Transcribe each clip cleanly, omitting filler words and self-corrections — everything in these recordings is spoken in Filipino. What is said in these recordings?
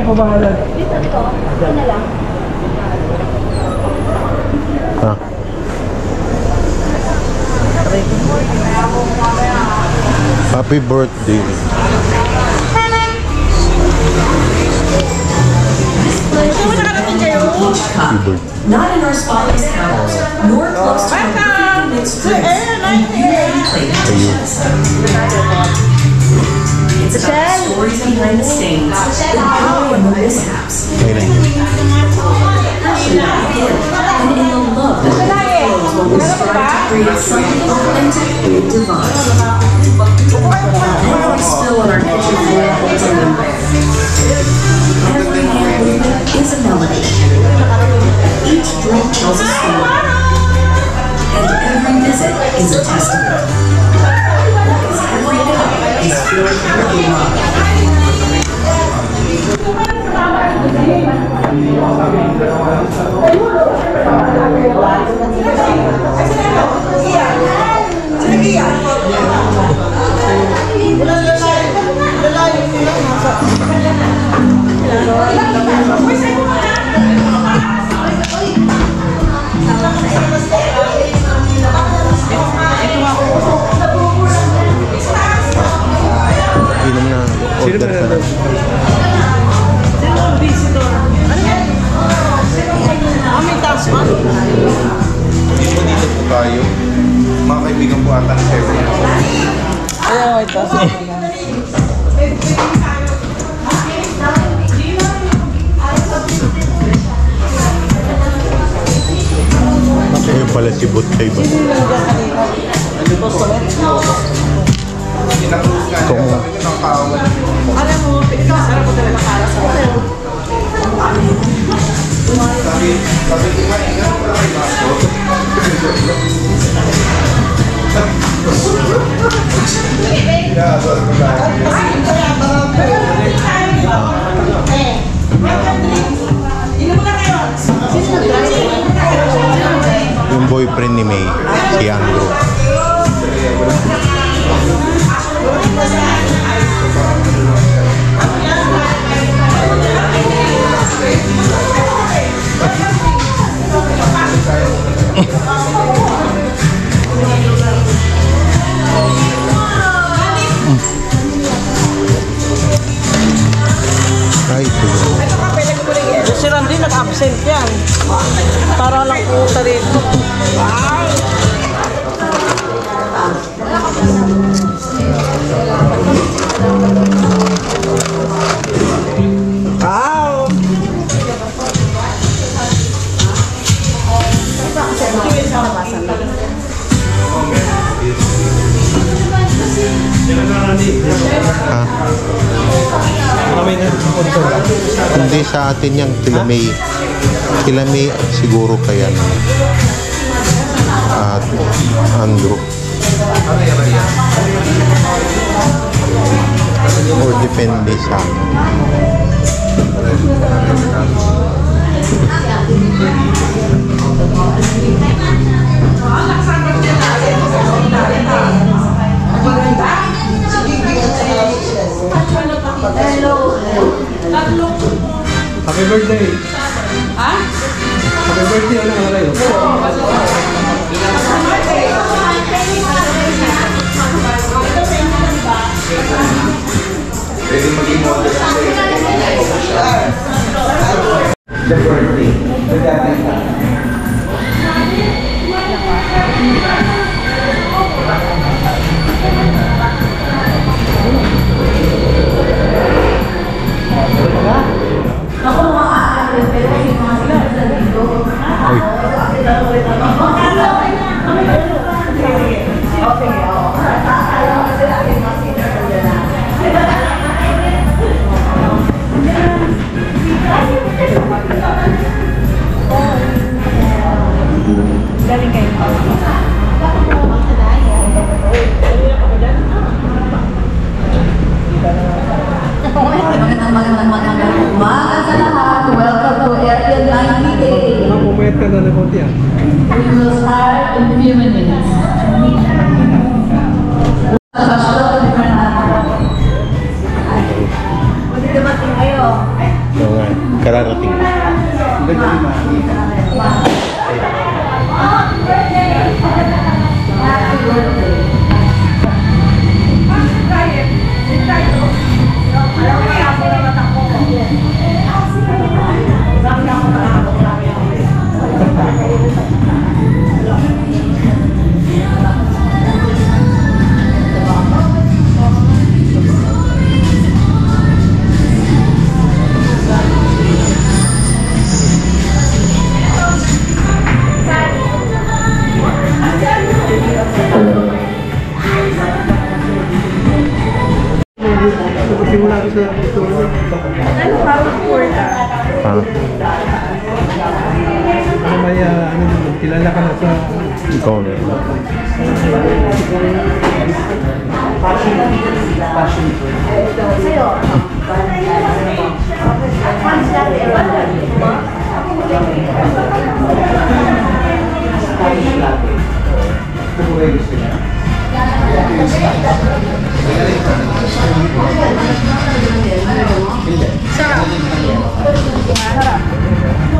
ko bahala. Ha? Happy birthday. Not in our spotless counters, nor close to our mixed drinks. It's about stories behind the scenes, the joy and the mishaps. And in the love that flows when we strive to create something authentic and divine. Every spill on our kitchen floor holds a memory. Every hand movement is a melody. Each drink tells a story. And every visit is a testament. Because every cup is filled with love. Inom na. Order ka na. Dito po tayo. Mga kaibigan po ata ng Seven. Ayaw, ito. Ayun pala si Butkay ba? Inakruz nga niya. Sabi niya ng kawan. Alam mo, sarap ko talaga para sa hotel. Sabi ko nga, ingat ko lang kay Marco. Yung boyfriend ni May, si Andrew. Ay, ito yun. Si Randy nag-absent yan. Para lang puta rito. Wow! Ha? Hindi sa atin yan, kila May. Kila May siguro kaya na. At Andrew. Or depende sa Happy birthday! Ha? Happy birthday! Ano nga kayo? Pwede maging model sa the birthday. The birthday. Oo nga, kararating. Simula ko sa ito. Ano ka? Porta. Ah, Ano may, kilala ka na sa... ikaw na.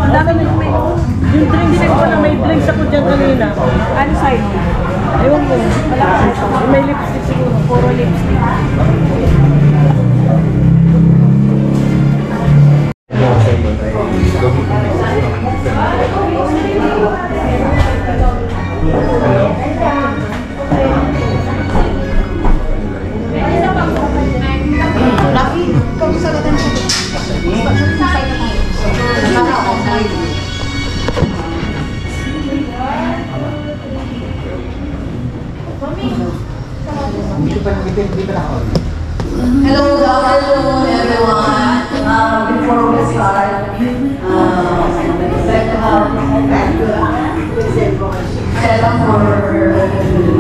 Ang dami na may... Yung drink din ko na may drinks ako dyan kanina. Ano side? Ewan ko. May lipstick siguro. Puro lipstick. Hello, good afternoon, everyone. Before we start, I'd like to have Stella for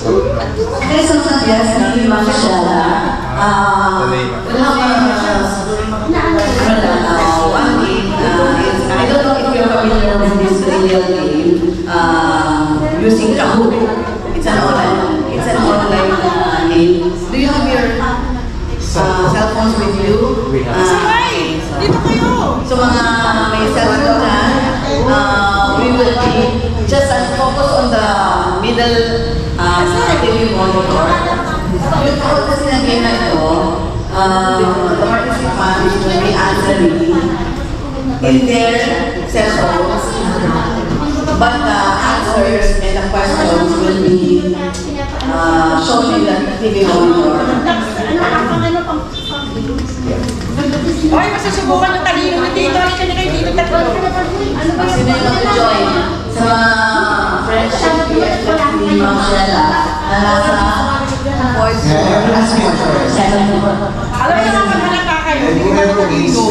This is yes, Ma'am Shella. I don't know if you're familiar with this radio game using Kahoot. It's an online game. Do you have your cell phones with you? Dito kayo! So mga may cellphone na, we will be just focus on the middle TV monitor. Yung purpose kasi ng game na ito, the participants will be answering in their cell phones, but the answers and the questions will be shown in the TV monitor. Oy, masusubukan yung talino. Dito, halika na kayo dito. Sino yung mag-join sa mga friendship ni Ma'am Shella na nasa voice Alam niyo naman malaka kayo. We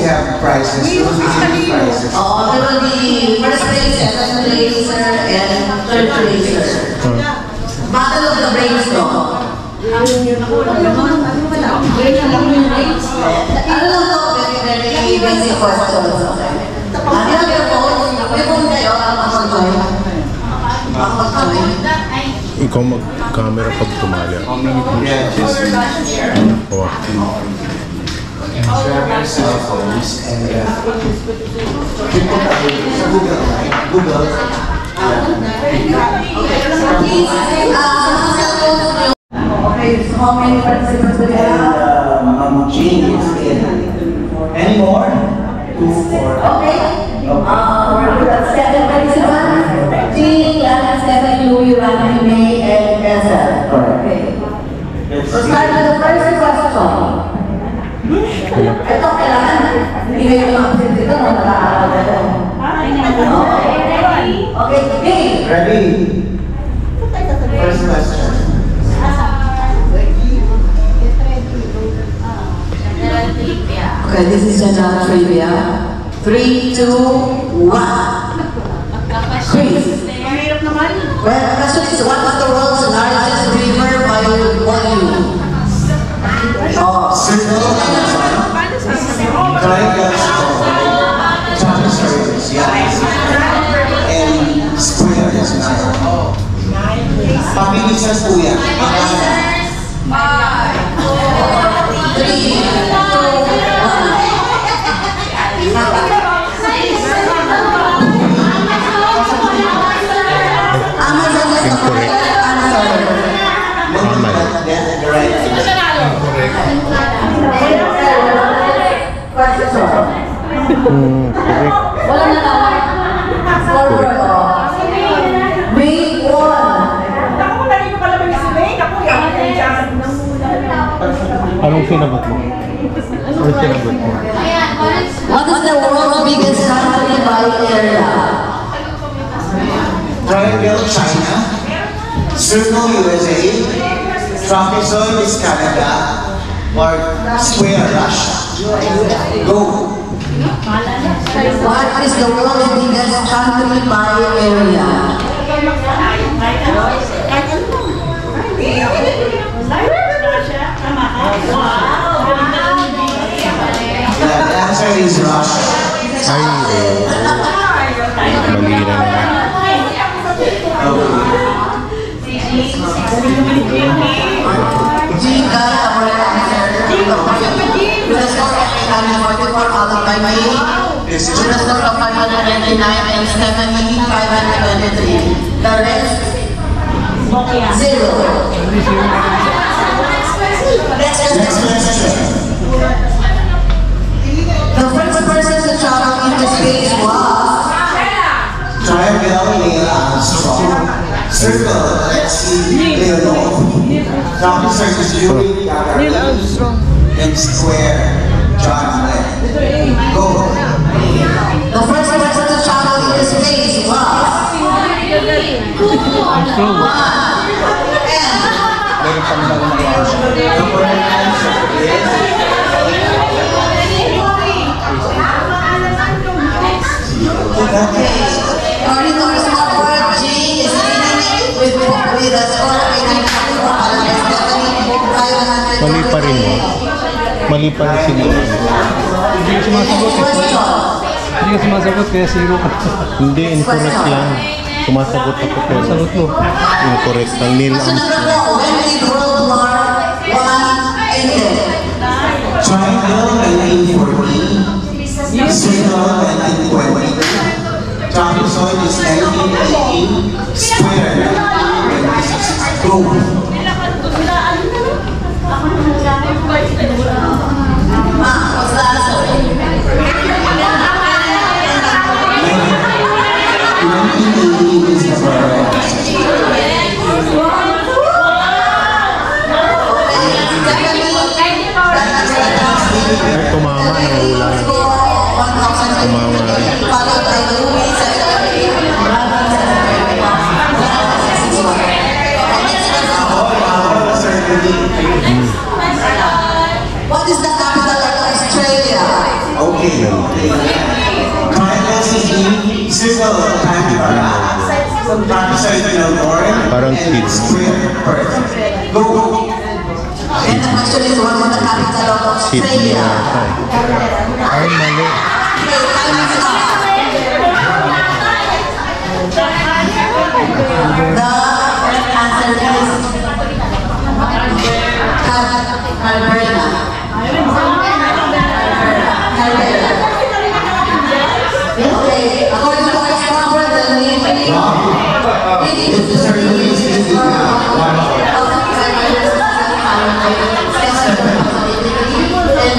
have prizes. There will be different prizes. there will be first place, second place, and third place. Battle of the Brainstorm. Ano lang to, very basic questions. Ano lang yung phone? May phone kayo, makapag-join. Makapag-join. Ikaw mag-camera pag tumali. Yeah, just Oh. grab your cell phones and Google. Okay, so how many participants do we have? Ma'am Jean is in. Any more? 2, 4. Okay. We're good at 7 participants. Jean, Lana, Stephen, Louie, Rana, May, and Elsa. Okay. We'll start with the first question. Okay, Ready? First question. okay, this is general trivia. 3, 2, 1. Please. Well, the question is, what is the world's largest river by volume? Oh, Circle, triangle, trapezoid is yes, and square is nine. Pabilisan po yan. 3. Correct. Walang natawa. Forward, oh. Make one. Anong sinagot mo? Anong sinagot mo? What is the world's biggest country by area? Triangle, China. Circle, USA. Trapezoid is Canada. Or square, Russia. Go. What is the world's biggest country by area? The answer is Russia. Ay, mali na naman. G got a correct answer. With a score of 844 followed by me. With a score of 599 and Stephanie 523. The rest, 0. Next question. The first person to travel into space was Triangle, Neil Armstrong. Circle, Alexei Leonov. Trapezoid is Yuri Gagarin. And square, John Glenn. Go. the first person to travel into space was The correct answer is according to our scoreboard, G is leading with a score of 844 followed by Stephanie 523. Mali pa rin mo. Mali pa rin sinagot. Hindi ka sumasagot eh. Hindi ka sumasagot kaya 0 ka. Hindi, incorrect lang. Sumasagot ako pero Sagot mo. incorrect ang Neil Question number Armstrong. 4. When did World War I ended? Triangle, 1914. Circle, 1920. Trapezoid is 1918. Square, 1926. Go. What's the answer? 1918 is the correct answer. Ay, tumama na wala. Tumama rin. Followed by Louis, what is the capital of Australia? Okay. Triangle, Sydney. Circle, Canberra. Trapezoid, Melbourne. Parang And Sydney. square, Perth. Go. And the question is, what is the capital of Sydney Australia? ata eh. Ay, mali. Okay, time is up. The correct answer is Canberra. Okay, according to our scoreboard, the leading and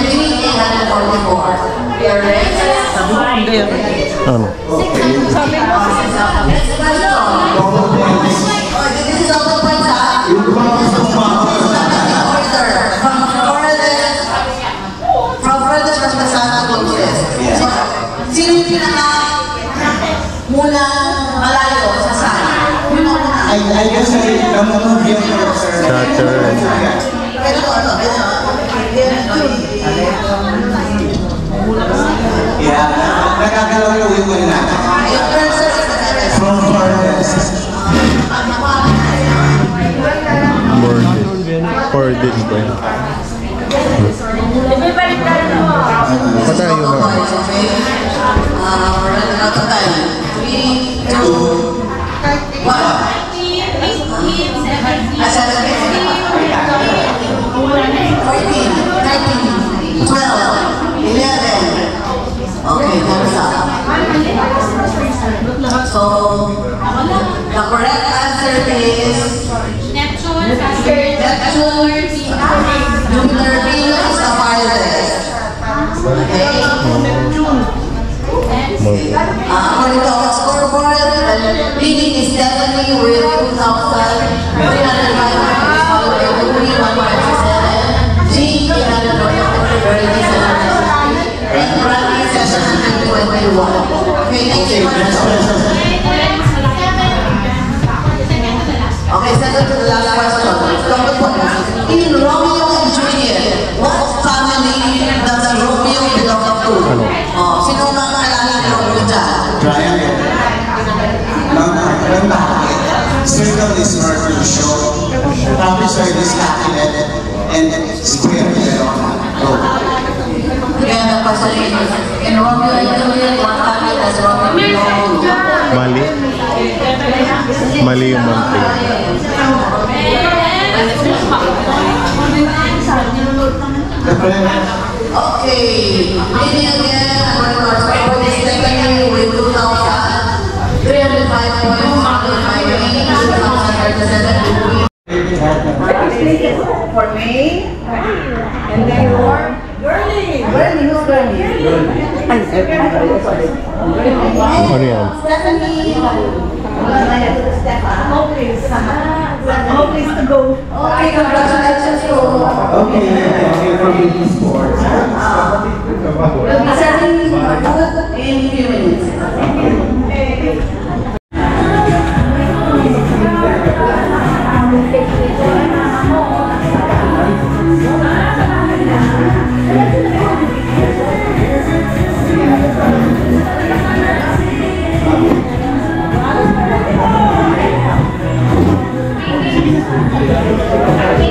winning 844. We are ready. Ano? Next question. Oh, this is all the points, ha? Order. From furthest from the sun to closest. I guess the movie sir. Saturn. Yeah, nakakalaw yung wala. From Forest. Corded ba yun? Patayo na. Okay, that's up. So, the correct answer is Neptune, Jupiter, Venus, the farthest. Okay? According to our scoreboard, the leading is definitely with 2,305 G, 837, and Bradley session 21. Okay, thank you. Okay, second to the last question. In Romeo and Juliet, what family does Romeo belong to? Sino nga kailangan ni Romeo dyan? Triangle. Circle is Mercutio, trapezoid is Capulet, and square is Verona. Kaya the question is, in Romeo and Juliet, what family does Romeo belong to? Mali. Mali yung mountain. Okay, leading again, according to our scoreboard, is Stephanie with 2,305 points, Marlon with 2,037. For me, and then Girlie, who's Girlie? Ano yan? Stephanie. Oh, please to go. Okay, congratulations to Okay, thank you for being sports. we'll be starting in a few minutes.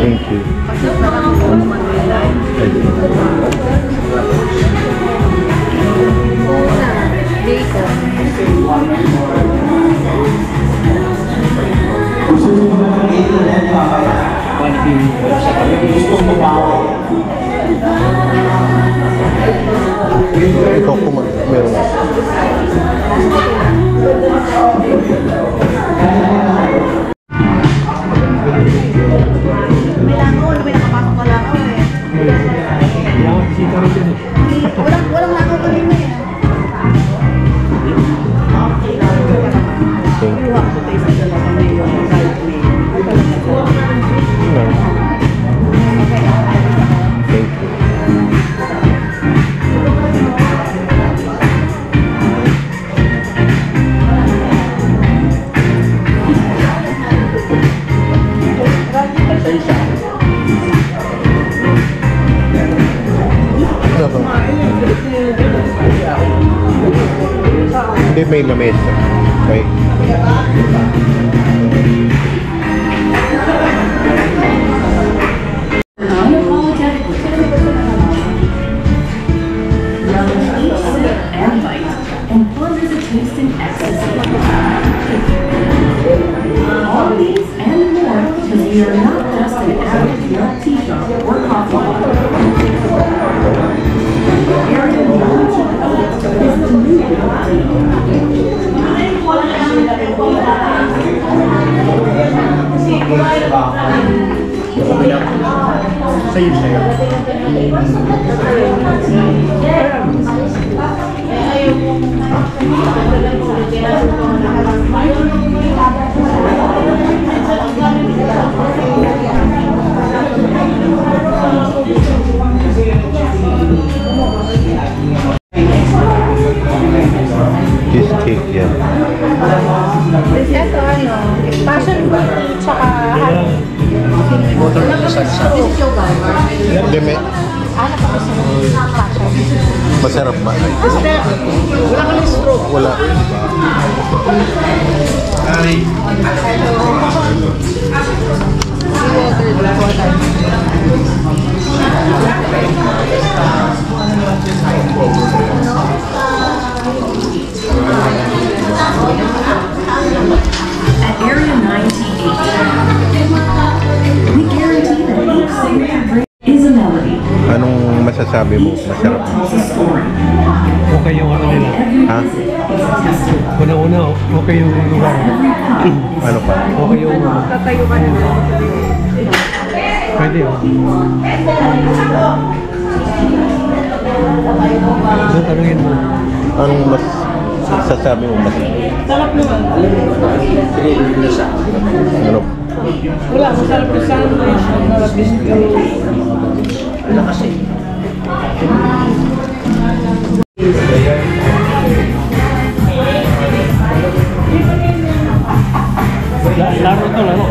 Thank you. Ikaw kung meron. Hindi may lamesa. Okay. Ito ano, passion ba? This is your driver. Hindi, may... Masarap ba? Wala ka ng stroke. Wala. At Area 9T8, we guarantee that each signature drink is a melody. Anong masasabi mo? Masarap. Tells a story. Okay yung ano nila. Ha? Una-una, okay yung lugar. Ano pa? Okay yung... Tatayo ka na lang. Pwede yun. Doon tanungin mo. Anong mas sasabi mo masarap? Sarap naman. Ano? Wala, masarap yung sandwich. Masarap yung Laro to, laro.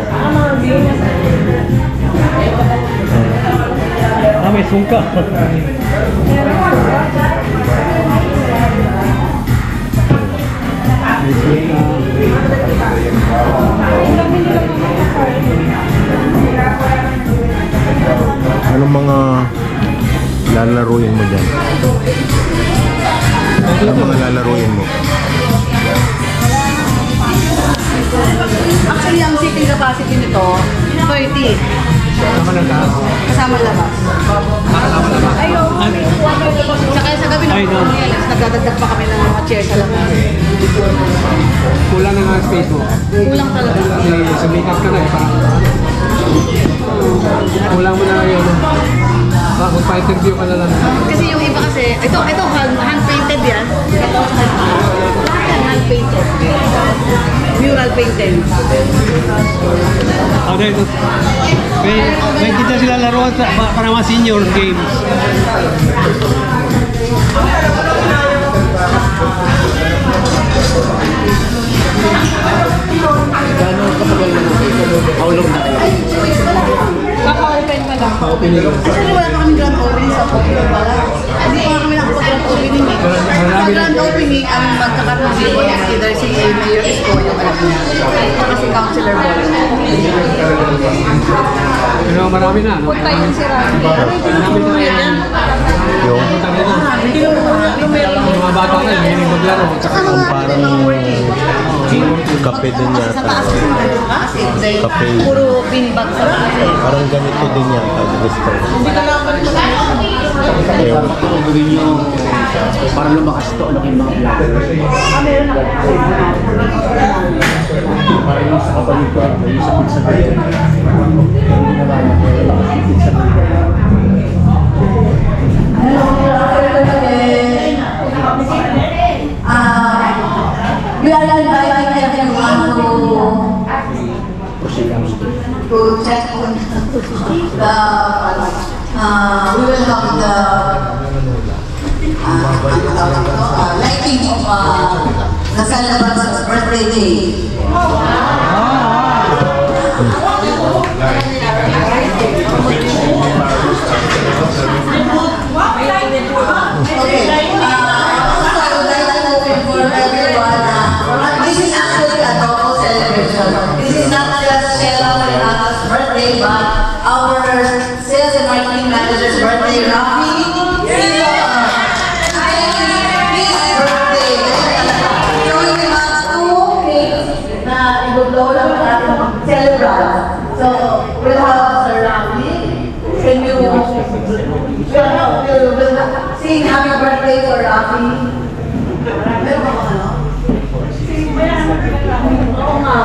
May sungka. Anong mga lalaruin mo dyan? Anong mga lalaruin mo? Actually, ang seating capacity nito, 30. Kasama labas. Ayaw. Saka sa gabi na nagdadagdag pa kami ng mga chairs sa labas. Kulang na nga space mo. Kulang talaga. Kasi sa makeup ka na eh. Parang... Kulang mo na ngayon. Kung pa-interview ka na lang. Kasi yung iba kasi, ito hand-painted yan. Ito hand-painted. Mural painted. Okay, ito. May kita sila laruan para mga senior games. Gano'n kapag naulog na kayo? kaka-open pa lang. Actually, wala pa kami grand opening sa Pokemon pala. Hindi pa kami nakapag-grand opening eh. Sa grand opening, ang magkakaroon dito is either si Mayor Isko, yung alam niya, o si Councilor Boy. Pero marami na, no? Punta yung si Rami. Yung Mga bata na, hindi maglaro. parang kape din Sa yata. taas kasi dahil Kape. puro beanbag sa taas. Parang ganito din yata. Gusto. Ayun. Gawin nyo para lumakas to, ano kayo mga vlog. Para yung sa kapaligod, yung sa pagsagot. Yung ginawa We are inviting everyone to check on the we will have the lighting of the celebrant's birthday day. Okay. This is actually a double celebration. This is not just Sheila and Anna's birthday, but our sales and marketing manager's birthday, Rafi. His birthday. So we have 2 cakes na i-blow lang ang ating celebrant. So we'll have Sir Rafi. Can you sing happy birthday to Rafi? Meron ba mga ano? Oo nga.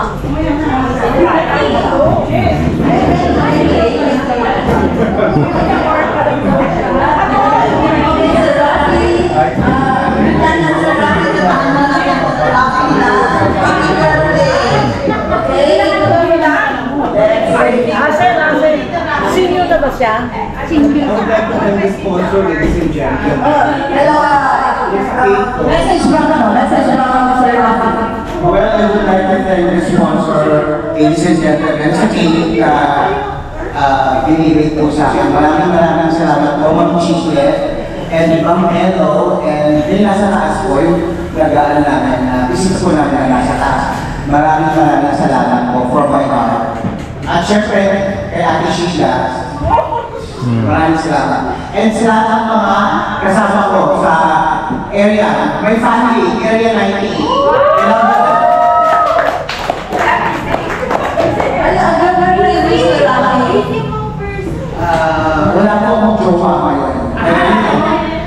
Senior na ba siya? Message from Sir Rafi. Well, I would like to thank the sponsor, ladies and gentlemen, sa cake binibig po sa akin. Maraming salamat po, Ma'am Chiclet, and Ma'am Elo, and din nasa taas po yung nagaan namin, bisita po namin na nasa taas. Maraming salamat po from my heart. At syempre, kay Ate Sheila, maraming salamat. And sa lahat ng mga kasama ko sa area, my family, Area 90. Wala po akong jowa ngayon.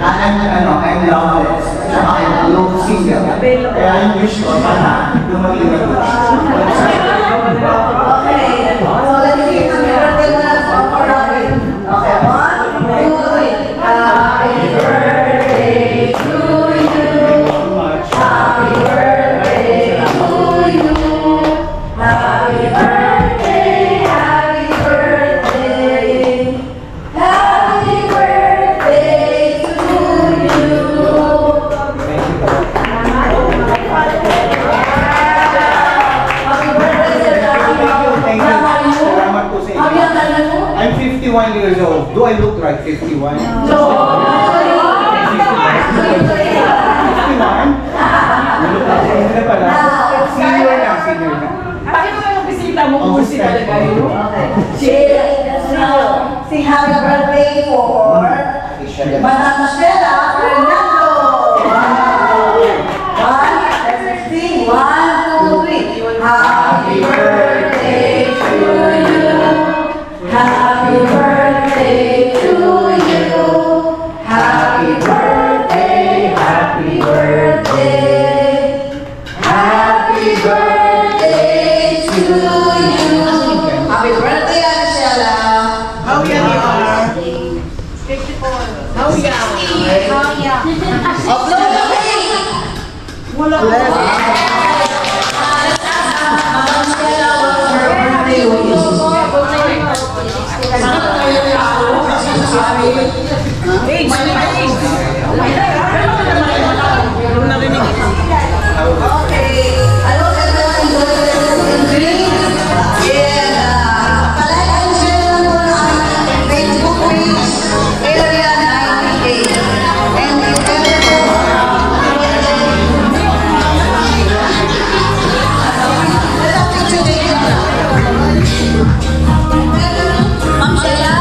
I'm loveless. Tsaka I'm low single. Kaya yung wish ko, sana lumagin ako. Okay. So, let's see. Happy birthday na sa okay. Okay, 1, 2, 3. Happy birthday to you. Happy birthday to you. Happy birthday, happy birthday. Happy birthday to you. I'm 51 years old. Do I look like 51? No. 51? Senior na. Bakit naman yung bisita mo kung si talaga yun? Sing happy birthday for Madam Stella Fernando. 1, 2, 3. Happy birthday to you. Happy birthday to you. Happy birthday, happy birthday. Happy birthday to you. Happy birthday, Ate Stella. How young you are? 54. How young? Upload the cake. Wala ko. Madam Stella was her birthday wish. Okay. Hello, everyone. Yeah. Palike and share lang po na ang Facebook page, Area 98. And if ever let's have picture taken. Ma'am Sheila,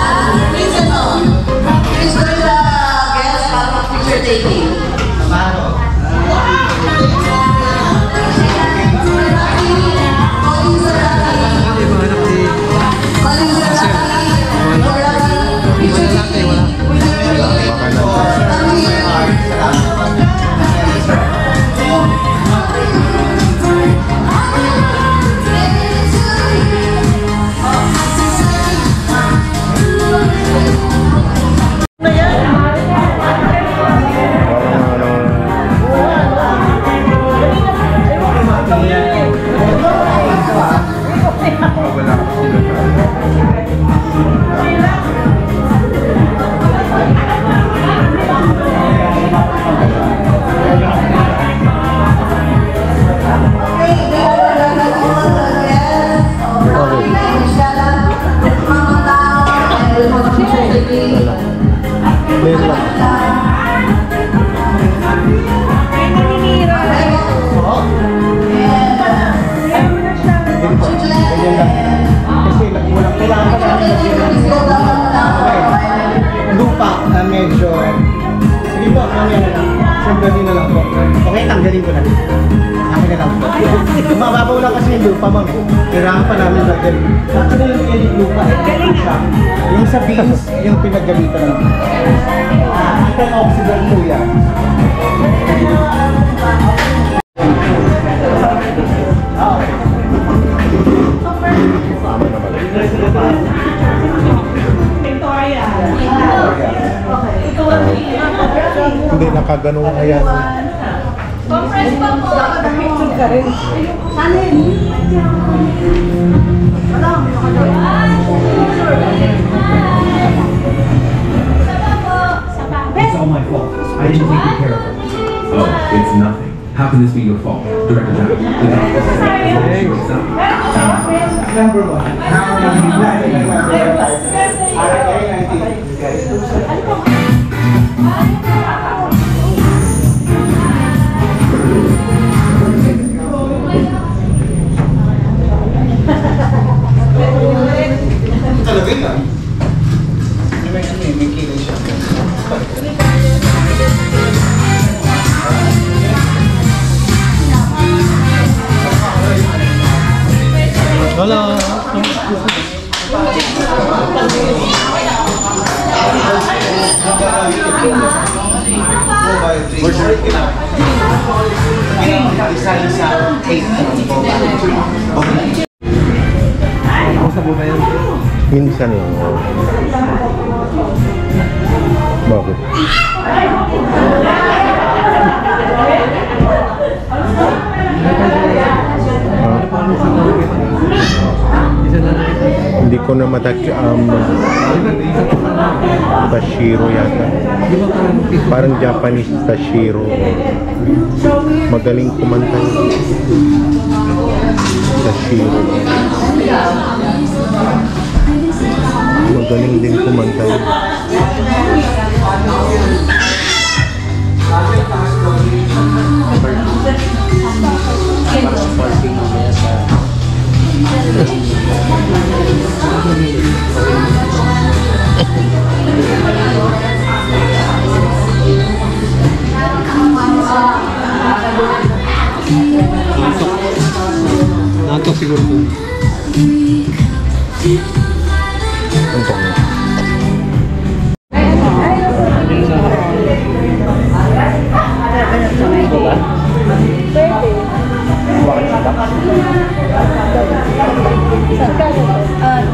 please ano? Please join the guests para picture taking. Medyo, sige po, mamaya na lang. Sandali na lang po. Okay, tanggalin ko na. Akin na lang po. Mababaw lang kasi yung lupa, ma'am. Kailangan pa namin lagyan. Actually, yung lupa, galing siya. Yung sa beans, yung pinagalitan lang. Itong oxidant po yan. Hindi, nakagano nga yan. Conference pa po. Picture ka rin. Sana yun? Wala, may It's all my fault. I didn't take good care of her. Oh, it's nothing. How can this be your fault? Director Jack, the doctor said, number 1. Talaga yun ah. May kilay siya. Hello. Kamusta po ba yan? Minsan lang. Bakit? Hindi ko na Tashiro yata. Parang Japanese Tashiro. Magaling kumanta yun. Tashiro. Magaling din kumanta yun. Nantok siguro po. Nantok na.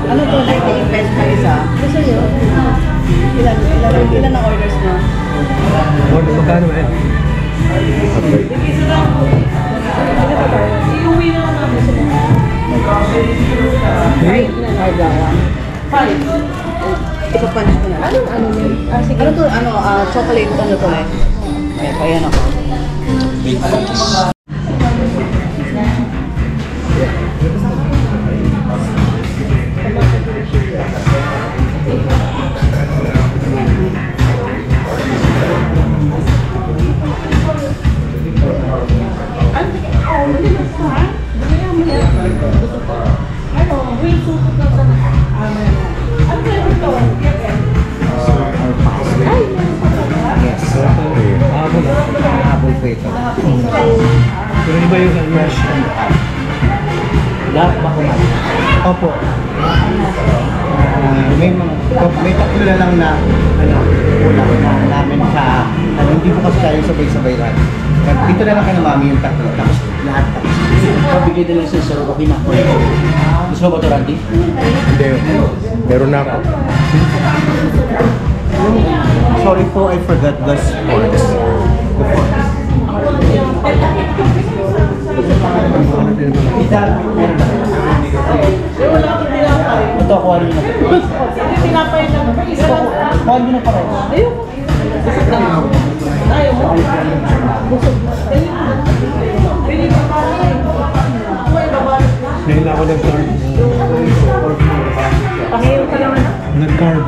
Ano to, 98 pesos na isa? Gusto nyo? Ilan ang orders nyo? Order magkano eh? Okay. Iuwi na lang namin sila. Five. Ipapunch ko na. Ano yun? Ano to? Chocolate ano to eh? Kaya na ako. Pero iba yung rush. Lahat ba kumain? Opo. May tatlo na lang na ulam na namin sa hindi ko kasi tayo sabay-sabay lang. Dito na lang kay mami yung tatlo. Tapos lahat tapos. Pabigay din lang sa sir. Okay na. Gusto mo ba ito, Randy? Hindi. Meron na ako. Sorry po, I forgot the sports. Ito ako rin na. Tinapay na. Kuha nyo na pa rin. Ayun. Ayaw mo. Busog. Ngayon na ako nag-carb. Pangayon ka naman. Nag-carb.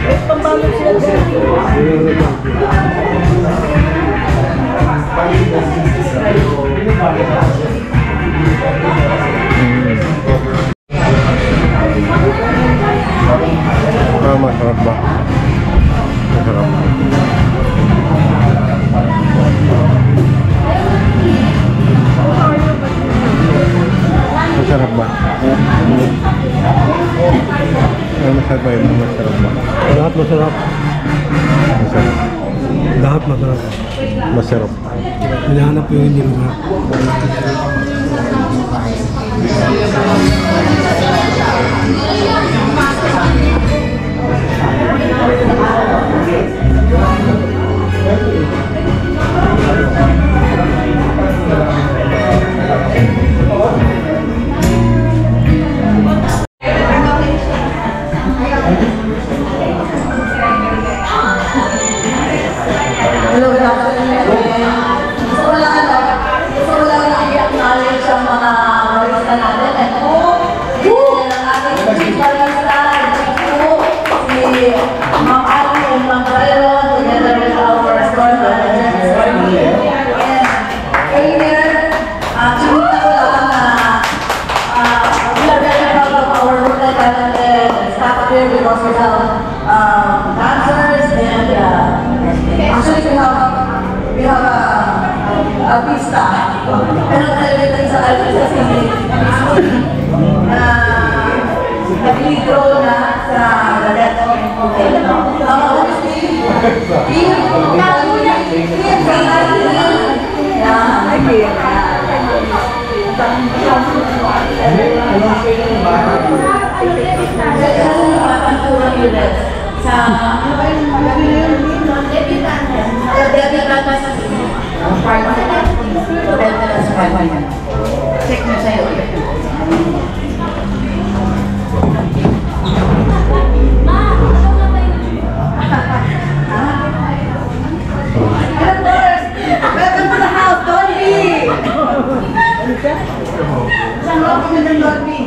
Pambalot sila. Masarap ba? Masarap. Masarap ba? Masarap ba yun? Masarap ba? Lahat masarap. Masarap. Lahat masarap. Masarap. Hinahanap yung hindi masarap. Hello, good afternoon. Gusto ko lang i-acknowledge ang mga barista natin. artista. Pero talaga sa artista sini na naglidro na sa Ladat Hotel. Ang hosting, check mo sa'yo. Welcome to the house, Dolby! Saan mo kami ng Dolby?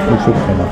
Busog ka na.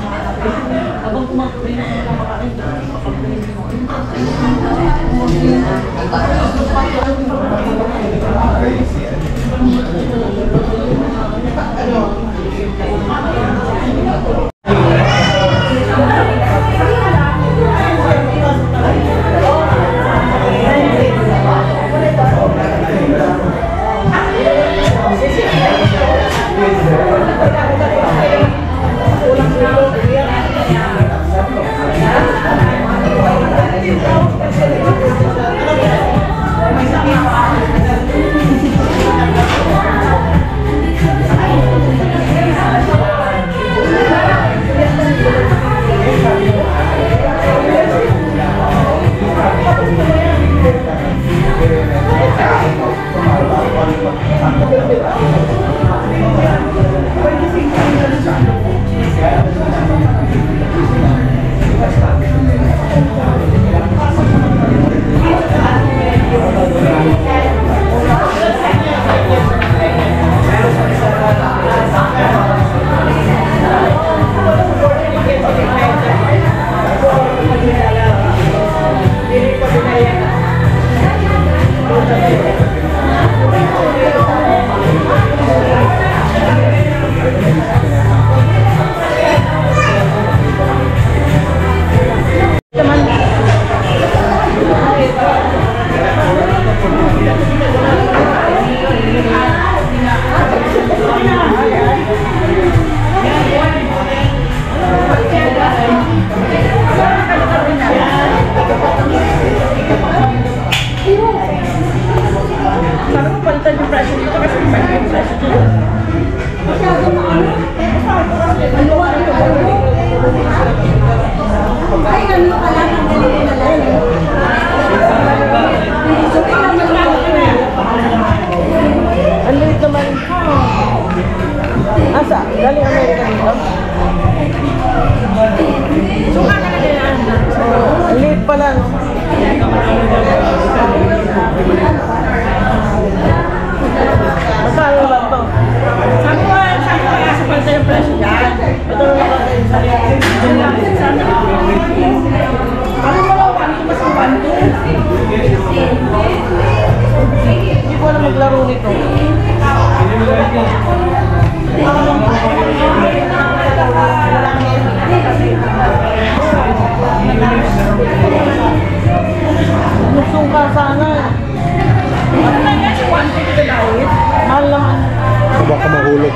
Baka mahulog.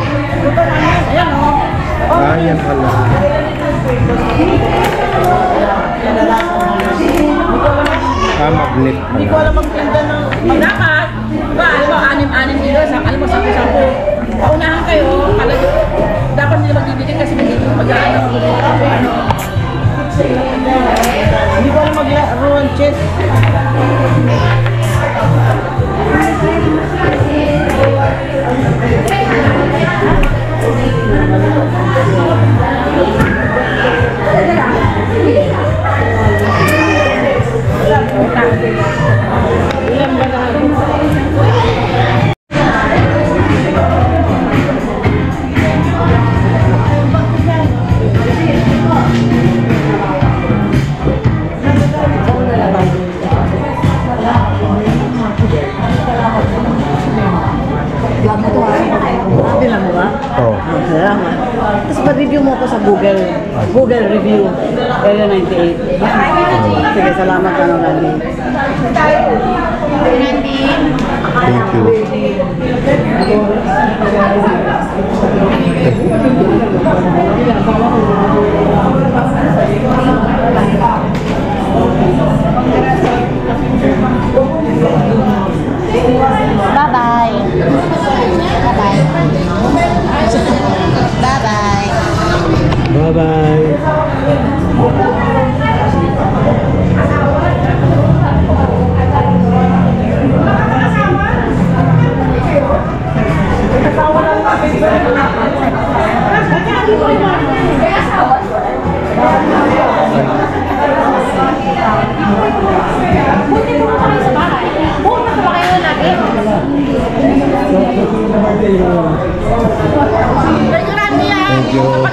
Ayan pala. Magnet. Hindi ko alam magtinda ng dapat. Diba, alam mo, 6 kilo, alam mo, 10. Paunahan kayo, dapat nila magbibigay kasi hindi mag-aano. Hindi ko alam maglaro ng chess. Ilan ba lahat? Bilang mo ba? Oo. Salamat. Tapos Ipag-review mo ko sa Google. Google review. Area 98. Sige, salamat ka nung Randy. Thank you. Bye-bye. Bye-bye. Bye-bye. Bye-bye. Thank you.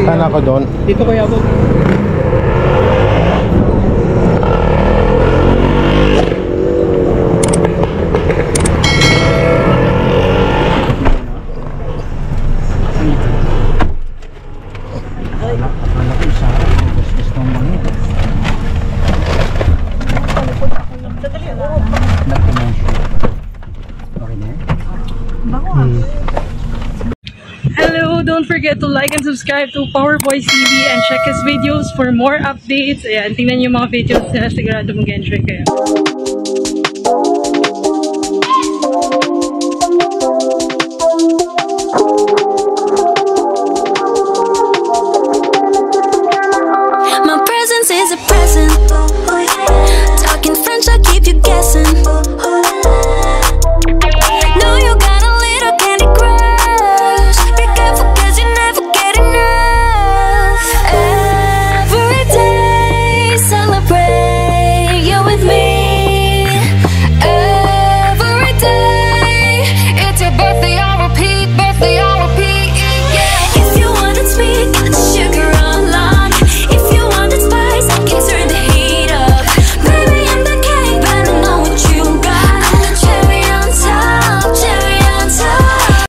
Saan ako doon? Dito kaya ako. Hello! Don't forget to like and subscribe to Powerboys TV and check his videos for more updates. Ayan, tingnan niyo yung mga videos nila. Sigurado mag-enjoy kayo. My presence is a present.